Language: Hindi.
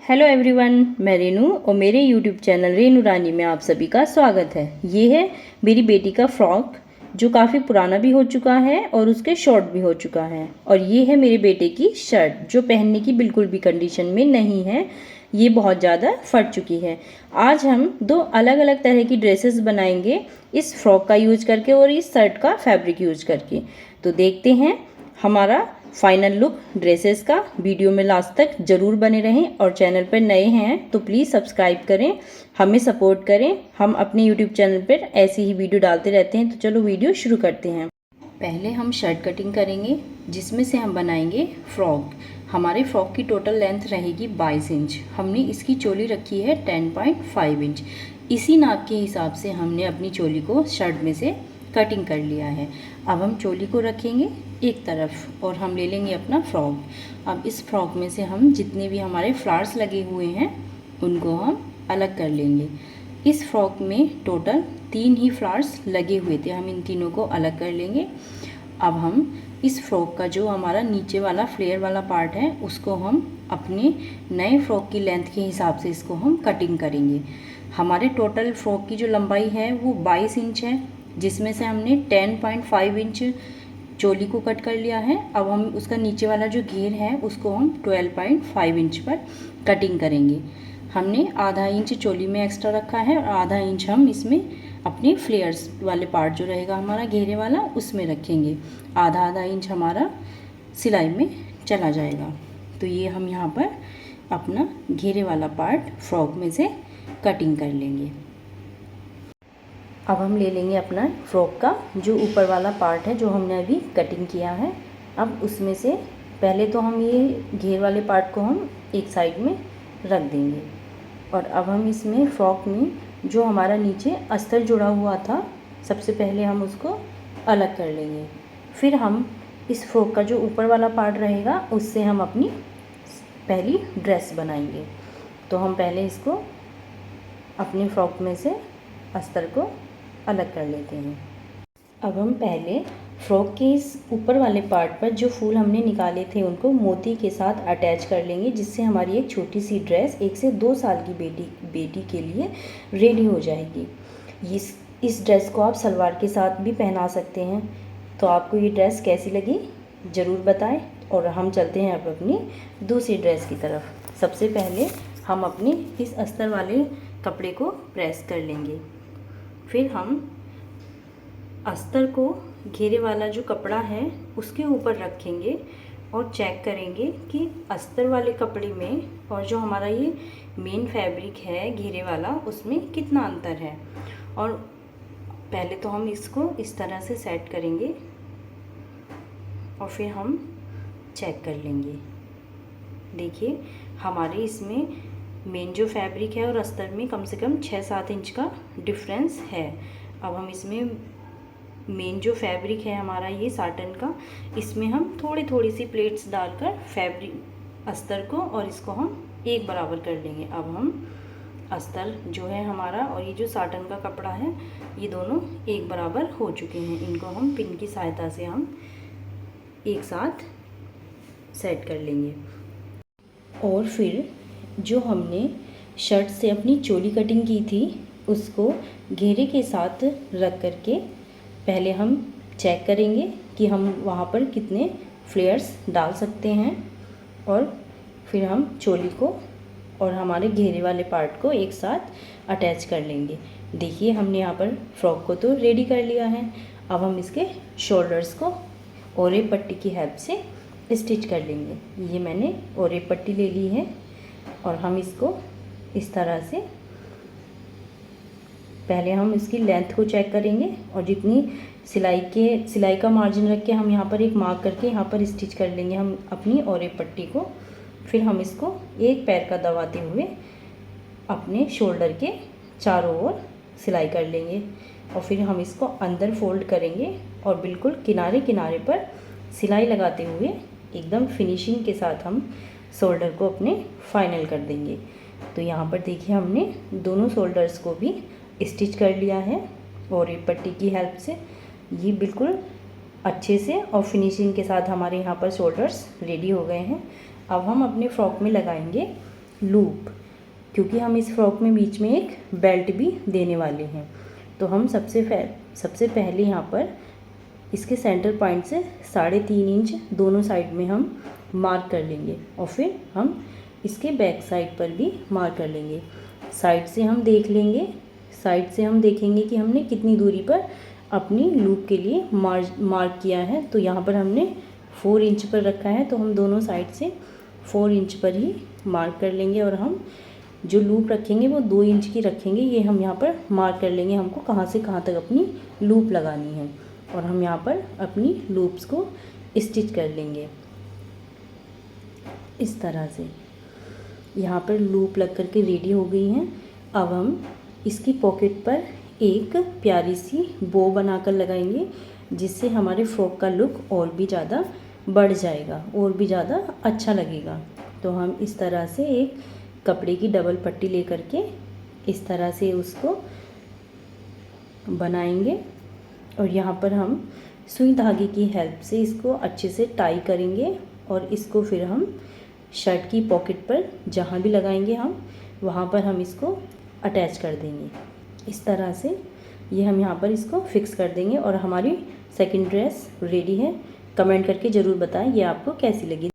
हेलो एवरीवन, मैं रेनू और मेरे यूट्यूब चैनल रेनू रानी में आप सभी का स्वागत है। ये है मेरी बेटी का फ्रॉक जो काफ़ी पुराना भी हो चुका है और उसके शॉर्ट भी हो चुका है। और ये है मेरे बेटे की शर्ट जो पहनने की बिल्कुल भी कंडीशन में नहीं है, ये बहुत ज़्यादा फट चुकी है। आज हम दो अलग अलग तरह की ड्रेसेस बनाएंगे इस फ्रॉक का यूज करके और इस शर्ट का फैब्रिक यूज करके। तो देखते हैं हमारा फाइनल लुक ड्रेसेस का। वीडियो में लास्ट तक ज़रूर बने रहें और चैनल पर नए हैं तो प्लीज़ सब्सक्राइब करें, हमें सपोर्ट करें। हम अपने यूट्यूब चैनल पर ऐसी ही वीडियो डालते रहते हैं। तो चलो वीडियो शुरू करते हैं। पहले हम शर्ट कटिंग करेंगे जिसमें से हम बनाएंगे फ्रॉक। हमारे फ्रॉक की टोटल लेंथ रहेगी 22 इंच। हमने इसकी चोली रखी है 10.5 इंच। इसी नाप के हिसाब से हमने अपनी चोली को शर्ट में से कटिंग कर लिया है। अब हम चोली को रखेंगे एक तरफ और हम ले लेंगे अपना फ्रॉक। अब इस फ्रॉक में से हम जितने भी हमारे फ्लावर्स लगे हुए हैं उनको हम अलग कर लेंगे। इस फ्रॉक में टोटल 3 ही फ्लावर्स लगे हुए थे, हम इन तीनों को अलग कर लेंगे। अब हम इस फ्रॉक का जो हमारा नीचे वाला फ्लेयर वाला पार्ट है उसको हम अपने नए फ्रॉक की लेंथ के हिसाब से इसको हम कटिंग करेंगे। हमारे टोटल फ्रॉक की जो लंबाई है वो 22 इंच है, जिसमें से हमने 10.5 इंच चोली को कट कर लिया है। अब हम उसका नीचे वाला जो घेर है उसको हम 12.5 इंच पर कटिंग करेंगे। हमने आधा इंच चोली में एक्स्ट्रा रखा है और आधा इंच हम इसमें अपने फ्लेयर्स वाले पार्ट जो रहेगा हमारा घेरे वाला उसमें रखेंगे। आधा आधा इंच हमारा सिलाई में चला जाएगा। तो ये हम यहाँ पर अपना घेरे वाला पार्ट फ्रॉक में से कटिंग कर लेंगे। अब हम ले लेंगे अपना फ्रॉक का जो ऊपर वाला पार्ट है जो हमने अभी कटिंग किया है। अब उसमें से पहले तो हम ये घेर वाले पार्ट को हम एक साइड में रख देंगे और अब हम इसमें फ्रॉक में जो हमारा नीचे अस्तर जुड़ा हुआ था सबसे पहले हम उसको अलग कर लेंगे। फिर हम इस फ्रॉक का जो ऊपर वाला पार्ट रहेगा उससे हम अपनी पहली ड्रेस बनाएंगे। तो हम पहले इसको अपनी फ्रॉक में से अस्तर को अलग कर लेते हैं। अब हम पहले फ्रॉक के इस ऊपर वाले पार्ट पर जो फूल हमने निकाले थे उनको मोती के साथ अटैच कर लेंगे, जिससे हमारी एक छोटी सी ड्रेस 1 से 2 साल की बेटी के लिए रेडी हो जाएगी। इस ड्रेस को आप सलवार के साथ भी पहना सकते हैं। तो आपको ये ड्रेस कैसी लगी ज़रूर बताएं। और हम चलते हैं अब अपनी दूसरी ड्रेस की तरफ। सबसे पहले हम अपने इस अस्तर वाले कपड़े को प्रेस कर लेंगे। फिर हम अस्तर को घेरे वाला जो कपड़ा है उसके ऊपर रखेंगे और चेक करेंगे कि अस्तर वाले कपड़े में और जो हमारा ये मेन फैब्रिक है घेरे वाला उसमें कितना अंतर है। और पहले तो हम इसको इस तरह से सेट करेंगे और फिर हम चेक कर लेंगे। देखिए हमारे इसमें मेन जो फैब्रिक है और अस्तर में कम से कम 6-7 इंच का डिफरेंस है। अब हम इसमें मेन जो फैब्रिक है हमारा ये साटन का, इसमें हम थोड़ी थोड़ी सी प्लेट्स डालकर फैब्रिक अस्तर को और इसको हम एक बराबर कर लेंगे। अब हम अस्तर जो है हमारा और ये जो साटन का कपड़ा है ये दोनों एक बराबर हो चुके हैं। इनको हम पिन की सहायता से हम एक साथ सेट कर लेंगे। और फिर जो हमने शर्ट से अपनी चोली कटिंग की थी उसको घेरे के साथ रख करके पहले हम चेक करेंगे कि हम वहाँ पर कितने फ्लेयर्स डाल सकते हैं। और फिर हम चोली को और हमारे घेरे वाले पार्ट को एक साथ अटैच कर लेंगे। देखिए हमने यहाँ पर फ्रॉक को तो रेडी कर लिया है। अब हम इसके शोल्डर्स को ओरे पट्टी की हेल्प से स्टिच कर लेंगे। ये मैंने ओरे पट्टी ले ली है और हम इसको इस तरह से पहले हम इसकी लेंथ को चेक करेंगे और जितनी सिलाई का मार्जिन रख के हम यहाँ पर एक मार्क करके यहाँ पर स्टिच कर लेंगे हम अपनी ओरे पट्टी को। फिर हम इसको एक पैर का दबाते हुए अपने शोल्डर के चारों ओर सिलाई कर लेंगे और फिर हम इसको अंदर फोल्ड करेंगे और बिल्कुल किनारे किनारे पर सिलाई लगाते हुए एकदम फिनिशिंग के साथ हम शोल्डर को अपने फाइनल कर देंगे। तो यहाँ पर देखिए हमने दोनों शोल्डर्स को भी स्टिच कर लिया है और ये पट्टी की हेल्प से। ये बिल्कुल अच्छे से और फिनिशिंग के साथ हमारे यहाँ पर शोल्डर्स रेडी हो गए हैं। अब हम अपने फ्रॉक में लगाएंगे लूप, क्योंकि हम इस फ्रॉक में बीच में एक बेल्ट भी देने वाले हैं। तो हम सबसे पहले यहाँ पर इसके सेंटर पॉइंट से 3.5 इंच दोनों साइड में हम मार्क कर लेंगे और फिर हम इसके बैक साइड पर भी मार्क कर लेंगे। साइड से हम देखेंगे कि हमने कितनी दूरी पर अपनी लूप के लिए मार्क किया है। तो यहाँ पर हमने 4 इंच पर रखा है, तो हम दोनों साइड से 4 इंच पर ही मार्क कर लेंगे और हम जो लूप रखेंगे वो 2 इंच की रखेंगे। ये हम यहाँ पर मार्क कर लेंगे हमको कहाँ से कहाँ तक अपनी लूप लगानी है, और हम यहाँ पर अपनी लूप्स को स्टिच कर लेंगे। इस तरह से यहाँ पर लूप लग करके रेडी हो गई हैं। अब हम इसकी पॉकेट पर एक प्यारी सी बो बनाकर लगाएंगे, जिससे हमारे फ्रॉक का लुक और भी ज़्यादा बढ़ जाएगा और भी ज़्यादा अच्छा लगेगा। तो हम इस तरह से एक कपड़े की डबल पट्टी लेकर के इस तरह से उसको बनाएंगे और यहाँ पर हम सुई धागे की हेल्प से इसको अच्छे से टाई करेंगे और इसको फिर हम शर्ट की पॉकेट पर जहाँ भी लगाएंगे हम वहाँ पर हम इसको अटैच कर देंगे। इस तरह से ये हम यहाँ पर इसको फिक्स कर देंगे और हमारी सेकंड ड्रेस रेडी है। कमेंट करके ज़रूर बताएं ये आपको कैसी लगी।